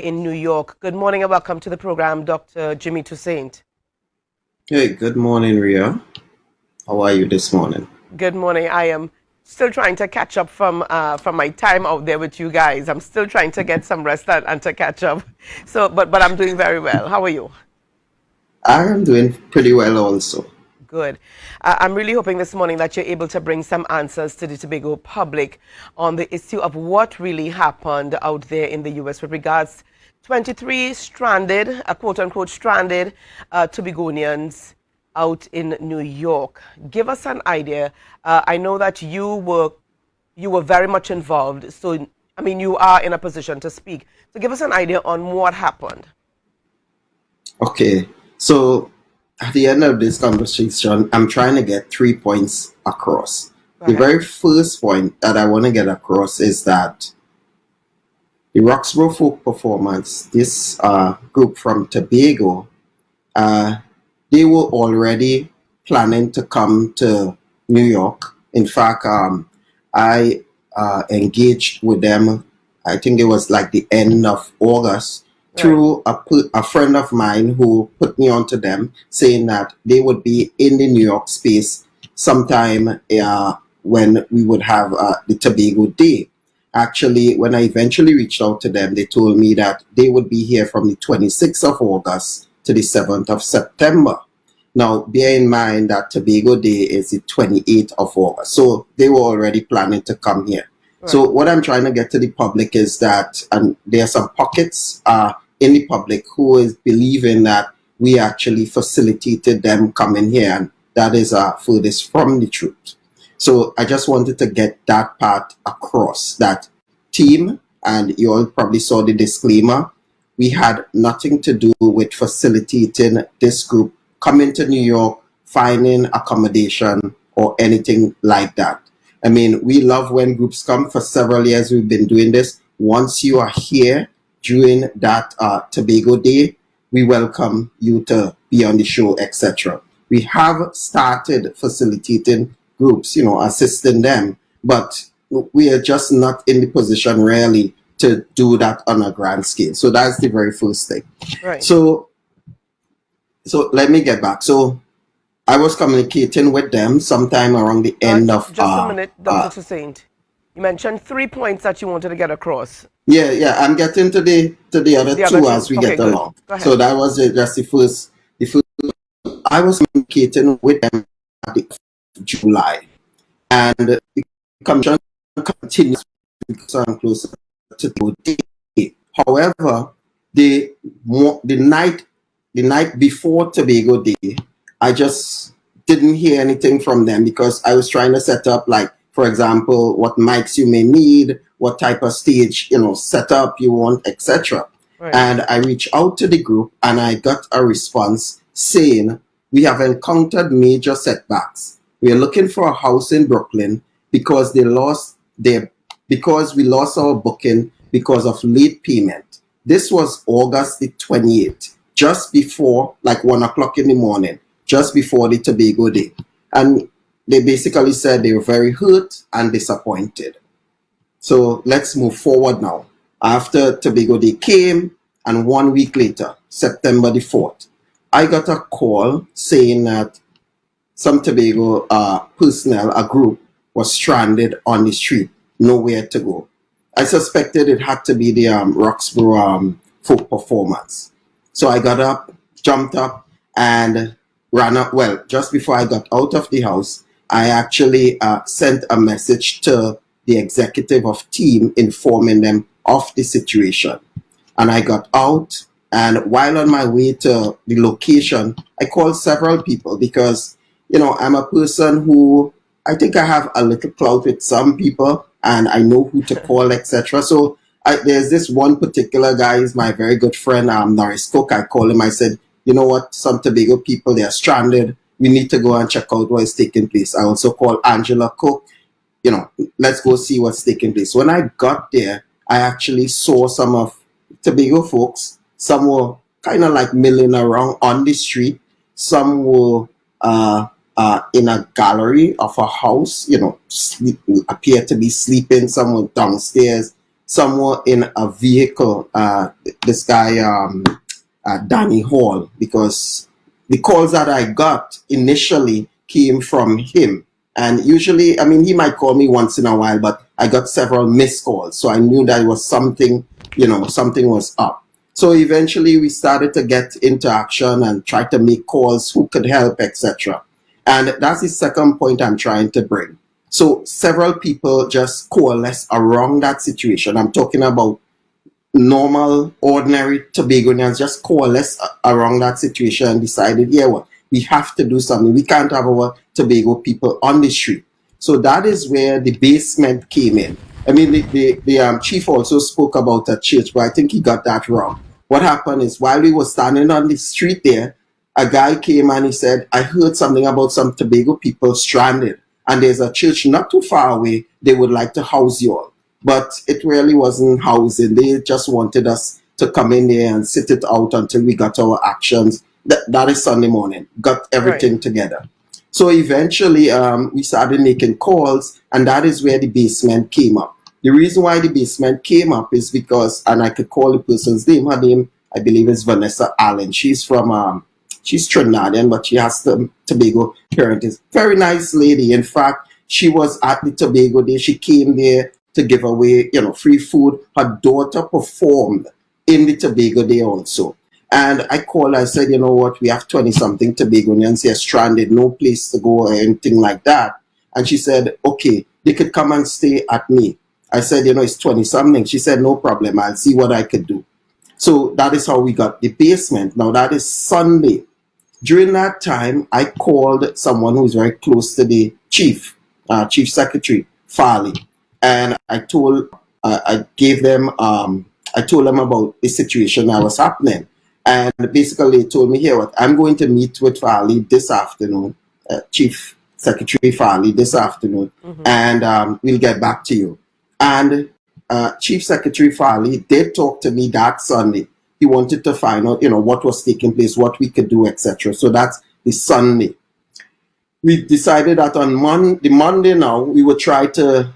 in New York. Good morning and welcome to the program, Dr. Jimmy Toussaint. Hey, good morning, Ria. How are you this morning? Good morning. I am still trying to catch up from my time out there with you guys. I'm still trying to get some rest and to catch up. So, but I'm doing very well. How are you? I am doing pretty well also. Good. I'm really hoping this morning that you're able to bring some answers to the Tobago public on the issue of what really happened out there in the U.S. with regards 23 stranded, quote-unquote stranded Tobagonians out in New York. Give us an idea. I know that you were very much involved, so I mean you are in a position to speak. So give us an idea on what happened. Okay, so at the end of this conversation, I'm trying to get 3 points across. Go The ahead. very first point that I want to get across is that the Roxborough Folk Performance, this group from Tobago, uh, they were already planning to come to New York. In fact, I engaged with them. I think it was like the end of August Right. through a friend of mine who put me onto them, saying that they would be in the New York space sometime when we would have the Tobago Day. Actually, when I eventually reached out to them, they told me that they would be here from the 26th of August to the 7th of September. Now, bear in mind that Tobago Day is the 28th of August. So they were already planning to come here. So Right. what I'm trying to get to the public is that, and there are some pockets in the public who is believing that we actually facilitated them coming here, and that is furthest from the truth. So I just wanted to get that part across, that team, and you all probably saw the disclaimer, we had nothing to do with facilitating this group coming to New York, finding accommodation, or anything like that. I mean, we love when groups come. For several years, we've been doing this. Once you are here during that Tobago Day, we welcome you to be on the show, etc. We have started facilitating groups, assisting them, but we are just not in the position really to do that on a grand scale. So that's the very first thing. Right. So so let me get back. So I was communicating with them sometime around the end of Just a minute, Dr. Toussaint. You mentioned 3 points that you wanted to get across. yeah. I'm getting to the other The other two two. as we Okay, get good. along. Go So ahead. that was just the first. I was communicating with them at the end of July, and the commission continues because I'm closer to the day. However, the the night before Tobago Day, I just didn't hear anything from them because I was trying to set up, like, for example, what mics you may need, what type of stage, setup you want, etc. Right. And I reached out to the group and I got a response saying, we have encountered major setbacks. We are looking for a house in Brooklyn because we lost our booking because of late payment. This was August the 28th, just before, like, 1 o'clock in the morning, just before the Tobago Day. And they basically said they were very hurt and disappointed. So let's move forward now. After Tobago Day came, and 1 week later, September the 4th, I got a call saying that some Tobago personnel, a group, was stranded on the street, nowhere to go. I suspected it had to be the Roxborough Folk Performance. So I got up, jumped up, and ran up. Well, just before I got out of the house, I actually sent a message to the executive of team informing them of the situation. And I got out, and while on my way to the location, I called several people because, I'm a person who, I think I have a little clout with some people, and I know who to call, etc. So there's this one particular guy, is my very good friend, Norris Cook. I called him. I said, you know what, some Tobago people, they're stranded. We need to go and check out what is taking place. I also called Angela Cook, you know, let's go see what's taking place. When I got there, I actually saw some of Tobago folks. Some were kind of like milling around on the street. Some were in a gallery of a house, appeared to be sleeping. Some were downstairs. some were in a vehicle. This guy, Danny Hall, because the calls that I got initially came from him. And usually, I mean, he might call me once in a while, but I got several missed calls. So I knew that it was something, something was up. So eventually we started to get into action and try to make calls, who could help, etc. And that's the second point I'm trying to bring. So several people just coalesce around that situation. I'm talking about normal, ordinary Tobagonians just coalesce around that situation and decided, yeah, what, we have to do something. We can't have our Tobago people on the street. So that is where the basement came in. I mean, the chief also spoke about a church, but I think he got that wrong. What happened is while we were standing on the street there, a guy came and he said, I heard something about some Tobago people stranded, and there's a church not too far away. They would like to house you all. But it really wasn't housing. They just wanted us to come in there and sit it out until we got our actions. That is Sunday morning. Got everything together. So eventually we started making calls, and that is where the basement came up. The reason why the basement came up is because, and I could call the person's name, her name, I believe, is Vanessa Allen. She's from, she's Trinidadian, but she has the Tobago parentage. Very nice lady. In fact, she was at the Tobago Day. She came there to give away, free food. Her daughter performed in the Tobago Day also. And I called her, I said, you know what, we have 20-something Tobagonians here stranded, no place to go or anything like that. And she said, okay, they could come and stay at me. I said, it's 20-something. She said, no problem, I'll see what I could do. So that is how we got the basement. Now that is Sunday. During that time, I called someone who is very close to the chief secretary, Farley. And I told them about the situation that was happening. And basically they told me, here, what, I'm going to meet with Farley this afternoon, Chief Secretary Farley this afternoon, and we'll get back to you. And Chief Secretary Farley did talk to me that Sunday. He wanted to find out, what was taking place, what we could do, etc. So that's the Sunday. We decided that on the Monday now, we would try to,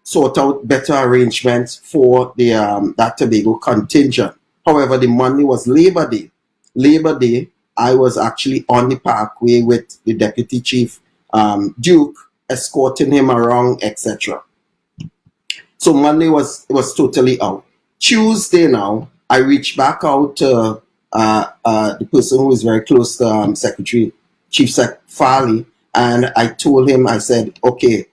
sort out better arrangements for the that Tobago contingent. However, the Monday was Labor Day. Labor Day, I was actually on the parkway with the Deputy Chief Duke, escorting him around, etc. So Monday was totally out. Tuesday now, I reached back out to the person who is very close to Secretary Chief Farley, and I told him, I said, okay,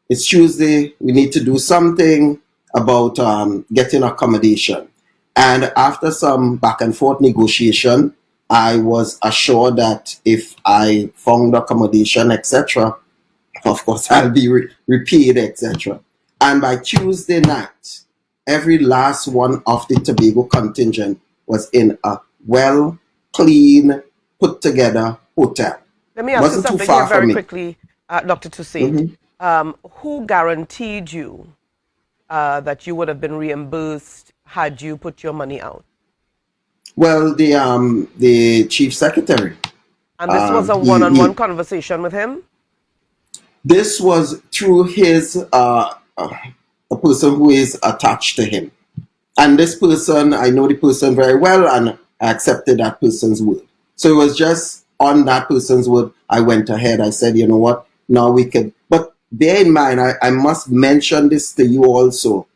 it's Tuesday, we need to do something about getting accommodation. And after some back and forth negotiation, I was assured that if I found accommodation, etc., of course, I'll be repaid, etc. And by Tuesday night, every last one of the Tobago contingent was in a well, clean, put together hotel. Let me ask you something here very quickly, Dr. Toussaint. Who guaranteed you that you would have been reimbursed had you put your money out? Well, the Chief Secretary. And this was a one-on-one conversation with him? This was through his, a person who is attached to him. And this person, I know the person very well, and I accepted that person's word. So it was just on that person's word, I went ahead. I said, you know what, now we could. But bear in mind, I must mention this to you also.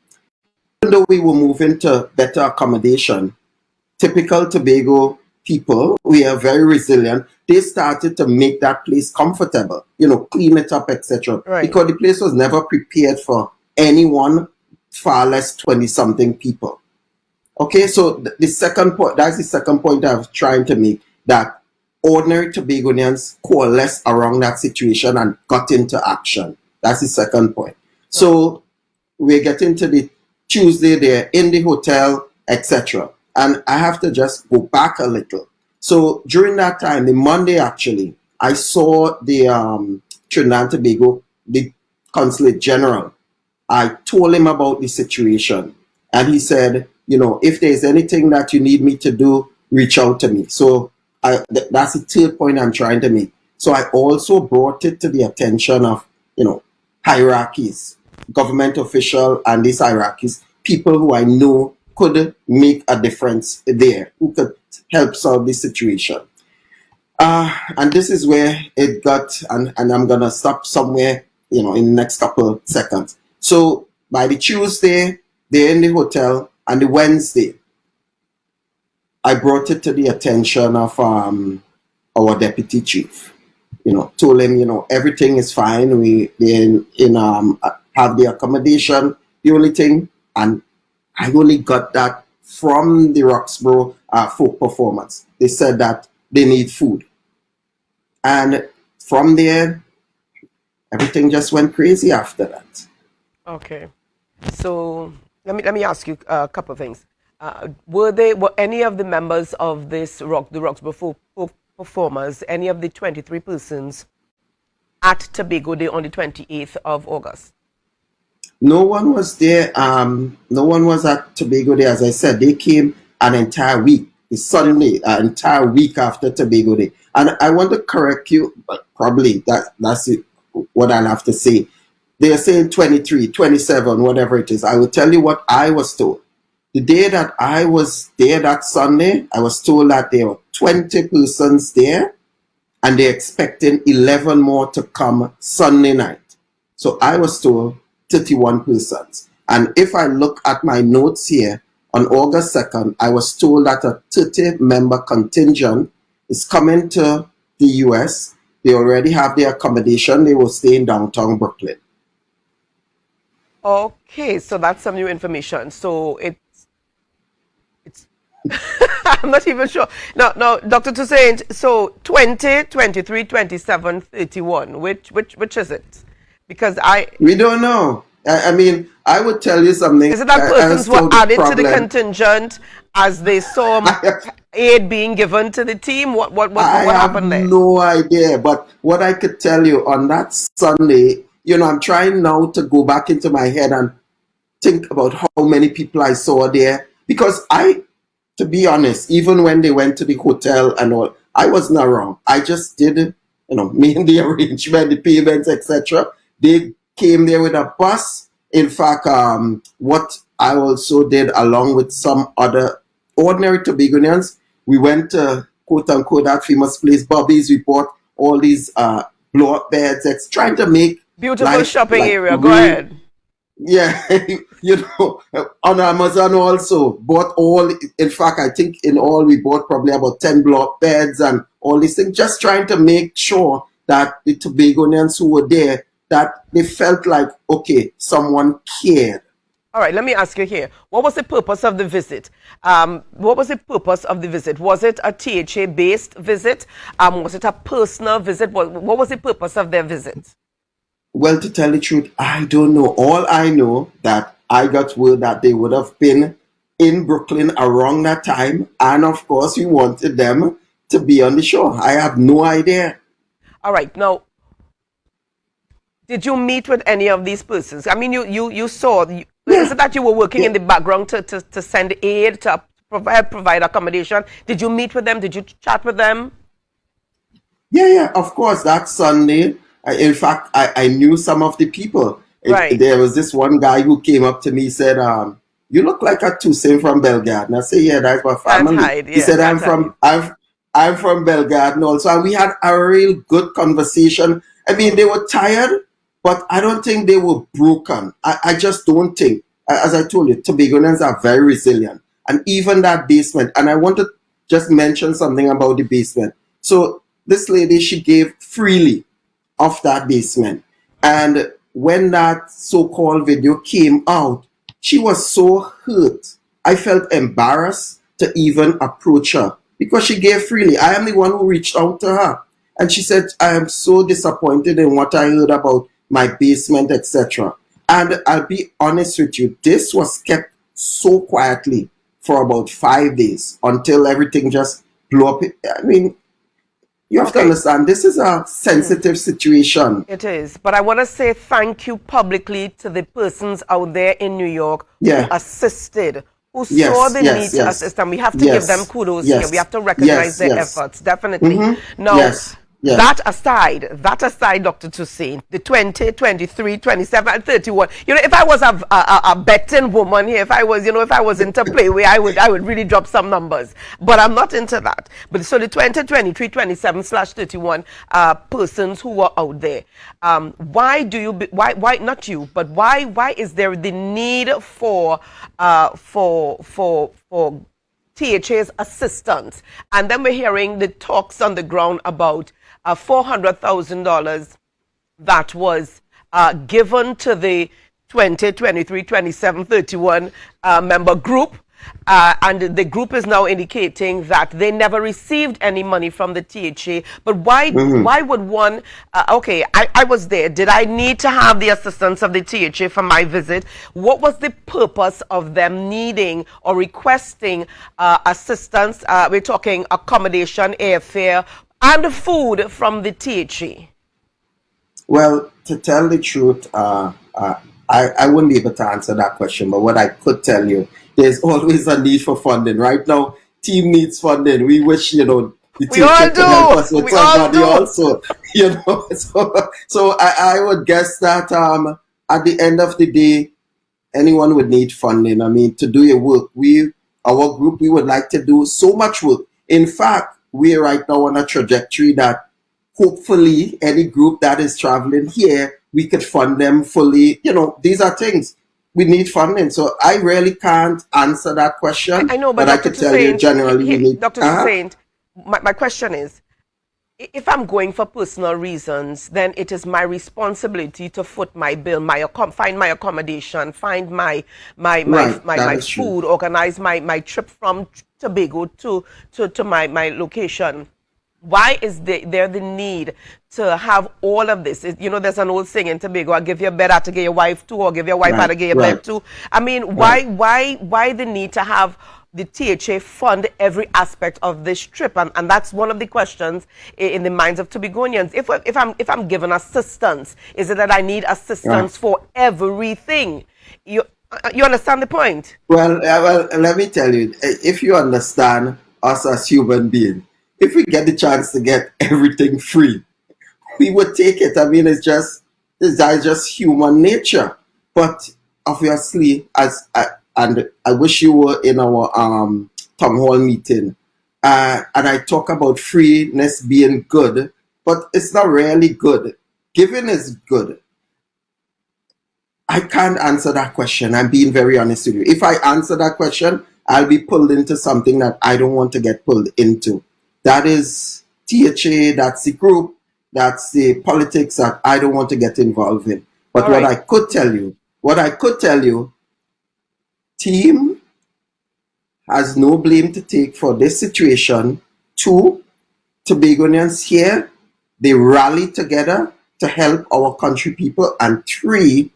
Even though we were moving to better accommodation, typical Tobago people, we are very resilient. They started to make that place comfortable, clean it up, etc. Right. Because the place was never prepared for anyone, far less 20-something people. Okay, so the second point, that's the second point I was trying to make, that ordinary Tobagonians coalesced around that situation and got into action. That's the second point. Right. So we're getting to the Tuesday, they're in the hotel, etc. And I have to just go back a little. So during that time, the Monday actually, I saw the Trinidad and Tobago, the Consulate General. I told him about the situation. And he said, if there's anything that you need me to do, reach out to me. So that's the third point I'm trying to make. So I also brought it to the attention of, hierarchies, government official and these hierarchies people who I know could make a difference there, who could help solve the situation. And this is where it got, and I'm going to stop somewhere, in the next couple seconds. So by the Tuesday, they're in the hotel, and the Wednesday, I brought it to the attention of our deputy chief. Told him, everything is fine. We have the accommodation. The only thing, and I only got that from the Roxborough folk performance. They said that they need food, and from there, everything just went crazy after that. Okay, so let me ask you a couple of things. Were any of the members of the Roxborough folk performers, any of the 23 persons at Tobago Day on the 28th of August? No one was there. No one was at Tobago Day. As I said, they came an entire week, the Sunday, an entire week after Tobago Day. And I want to correct you, but probably that's what I'll have to say. They're saying 23, 27, whatever it is. I will tell you what I was told. The day that I was there that Sunday, I was told that there were 20 persons there, and they're expecting 11 more to come Sunday night. So I was told 31 persons. And if I look at my notes here, on August 2nd, I was told that a 30-member contingent is coming to the U.S. They already have their accommodation. They will stay in downtown Brooklyn. Okay, so that's some new information. So it's I'm not even sure. No, Dr. Toussaint, so 20, 23, 27, 31, which is it? Because we don't know. I mean, I would tell you something. Is it that persons were added to the contingent as they saw aid being given to the team? What happened there? I have no idea. But what I could tell you on that Sunday, I'm trying now to go back into my head and think about how many people I saw there. Because to be honest, even when they went to the hotel and all, I wasn't around. I just did, made the arrangement, the payments, etc. They came there with a bus. In fact, what I also did along with some other ordinary Tobagonians, we went to quote unquote that famous place, Bobby's. We bought all these blow-up beds. It's trying to make beautiful shopping area. Go ahead. Yeah, on Amazon also bought all. In fact, I think in all we bought probably about 10 block beds and all these things, just trying to make sure that the Tobagonians who were there, that they felt like, okay, someone cared. All right, let me ask you here. What was the purpose of the visit? What was the purpose of the visit? Was it a THA-based visit? Was it a personal visit? What was the purpose of their visit? Well, to tell the truth, I don't know. All I know that I got word that they would have been in Brooklyn around that time. And of course, we wanted them to be on the show. I have no idea. All right. Now, did you meet with any of these persons? I mean, you saw, is it that you were working in the background to send aid, to provide accommodation? Did you meet with them? Did you chat with them? Yeah, of course. That Sunday, in fact, I knew some of the people. Right. There was this one guy who came up to me, said, you look like a Toussaint from Bellegarde. And I said, yeah, that's my family. Hide, yeah, he said, I'm from Bellegarde also. And we had a real good conversation. I mean, they were tired, but I don't think they were broken. I just don't think. As I told you, Tobagonians are very resilient. And even that basement, and I want to just mention something about the basement. So this lady, she gave freely of that basement. And when that so-called video came out, she was so hurt. I felt embarrassed to even approach her because she gave freely. I am the one who reached out to her. And she said, I am so disappointed in what I heard about my basement, etc. And I'll be honest with you, this was kept so quietly for about 5 days until everything just blew up. I mean, you have to understand, this is a sensitive situation. It is. But I want to say thank you publicly to the persons out there in New York who assisted, who saw the need to assist. And we have to give them kudos here. We have to recognize their efforts, definitely. Mm-hmm. Now, Yeah. That aside, Dr. Toussaint, the 20, 23, 27, and 31, if I was a betting woman here, if I was into play where I would really drop some numbers, but I'm not into that. But so the 20, 23, 27/31 persons who are out there, why not you, but why is there the need for THA's assistance? And then we're hearing the talks on the ground about $400,000 that was given to the 20, 23, 27, 31 member group. And the group is now indicating that they never received any money from the THA. But why would one, okay, I was there. Did I need to have the assistance of the THA for my visit? What was the purpose of them needing or requesting assistance? We're talking accommodation, airfare, and food from the THA. Well, to tell the truth, I wouldn't be able to answer that question, but what I could tell you, there's always a need for funding. Right now, team needs funding. We wish, the THA could help us with somebody also, So I would guess that at the end of the day, anyone would need funding. I mean, to do your work. Our group, we would like to do so much work. In fact, we are right now on a trajectory that hopefully any group that is traveling here, we could fund them fully. These are things. We need funding. So I really can't answer that question. I know, but I could tell you generally we need... Dr. Toussaint, my question is, if I'm going for personal reasons, then it is my responsibility to foot my bill, find my accommodation, find my food, organize my trip from Tobago to my location. Why is there the need to have all of this? There's an old saying in Tobago, I'll give you a bed out to get your wife too, or give your wife out to get your bed too. I mean, why the need to have the THA fund every aspect of this trip? And that's one of the questions in the minds of Tobagonians. If I'm given assistance, is it that I need assistance for everything? You understand the point? Well, let me tell you, if you understand us as human beings, if we get the chance to get everything free, we would take it. I mean, it's just human nature. But obviously, and I wish you were in our town hall meeting, and I talk about freeness being good, but it's not really good. Giving is good. I can't answer that question. I'm being very honest with you. If I answer that question, I'll be pulled into something that I don't want to get pulled into. That is THA, that's the group, that's the politics that I don't want to get involved in. But what I could tell you, team has no blame to take for this situation. 2, Tobagonians here, they rally together to help our country people. And 3,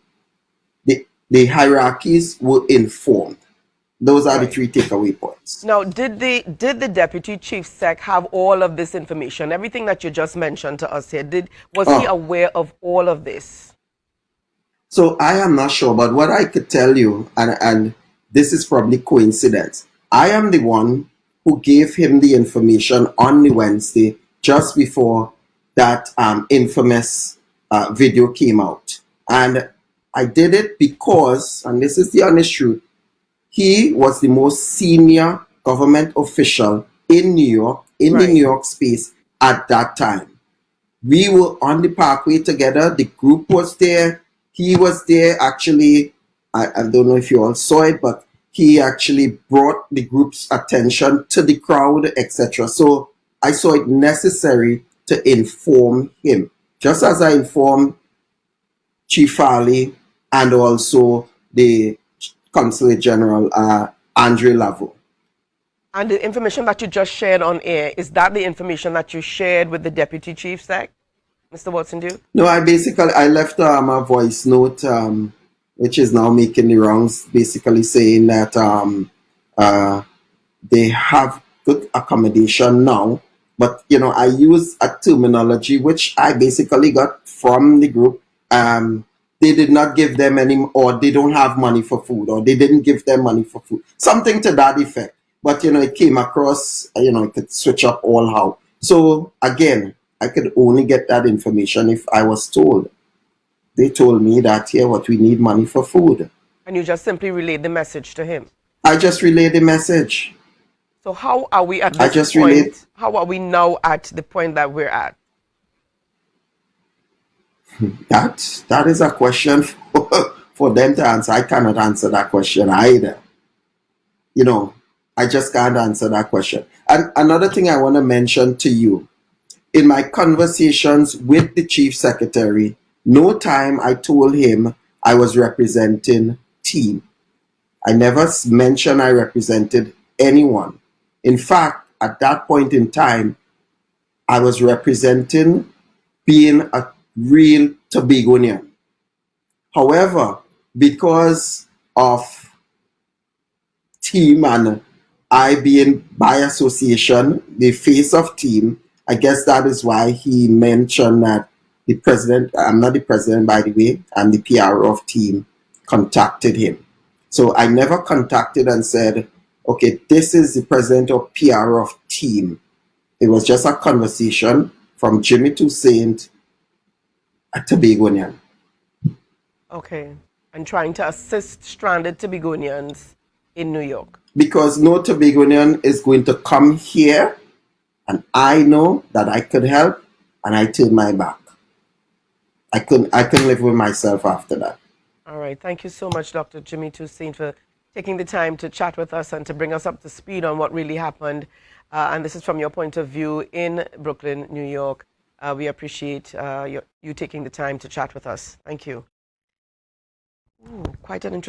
the hierarchies were informed. Those are the 3 takeaway points. Now, did the Deputy Chief Sec have all of this information, everything that you just mentioned to us here? Was he aware of all of this? So I am not sure, but what I could tell you, and this is probably coincidence, I am the one who gave him the information on the Wednesday just before that infamous video came out. And I did it because, and this is the honest truth, he was the most senior government official in New York, in the New York space at that time. We were on the parkway together. The group was there. He was there. Actually, I don't know if you all saw it, but he actually brought the group's attention to the crowd, etc. So I saw it necessary to inform him, just as I informed Chief Ali and also the Consulate General Andre Lavo. And the information that you just shared on air, is that the information that you shared with the Deputy Chief Sec, Mr. Watson-Duke? No, I left a voice note, which is now making the rounds, basically saying that they have good accommodation now, but I use a terminology which I basically got from the group. They did not give them any, or they don't have money for food, or they didn't give them money for food. Something to that effect. But, it came across, it could switch up all how. So, again, I could only get that information if I was told. They told me that, yeah, what we need money for food. And you just simply relayed the message to him. I just relayed the message. So how are we at I this just point? relayed. How are we now at the point that we're at? That is a question for them to answer. I cannot answer that question either. You know, I just can't answer that question. And another thing I want to mention to you, in my conversations with the chief secretary, no time I told him I was representing team. I never mentioned I represented anyone. In fact, at that point in time, I was representing being a real Tobagonian. However, because of team and I being by association, the face of team, I guess that is why he mentioned that the president, I'm not the president by the way, I'm the PRO of team, contacted him. So I never contacted and said, okay, this is the president of PRO of team. It was just a conversation from Jimmy Toussaint, a Tobagonian. Okay. And trying to assist stranded Tobagonians in New York. Because no Tobagonian is going to come here, and I know that I could help, and I turned my back. I couldn't live with myself after that. All right. Thank you so much, Dr. Jimmy Toussaint, for taking the time to chat with us and to bring us up to speed on what really happened. And this is from your point of view in Brooklyn, New York. We appreciate you taking the time to chat with us. Thank you. Ooh, quite an interesting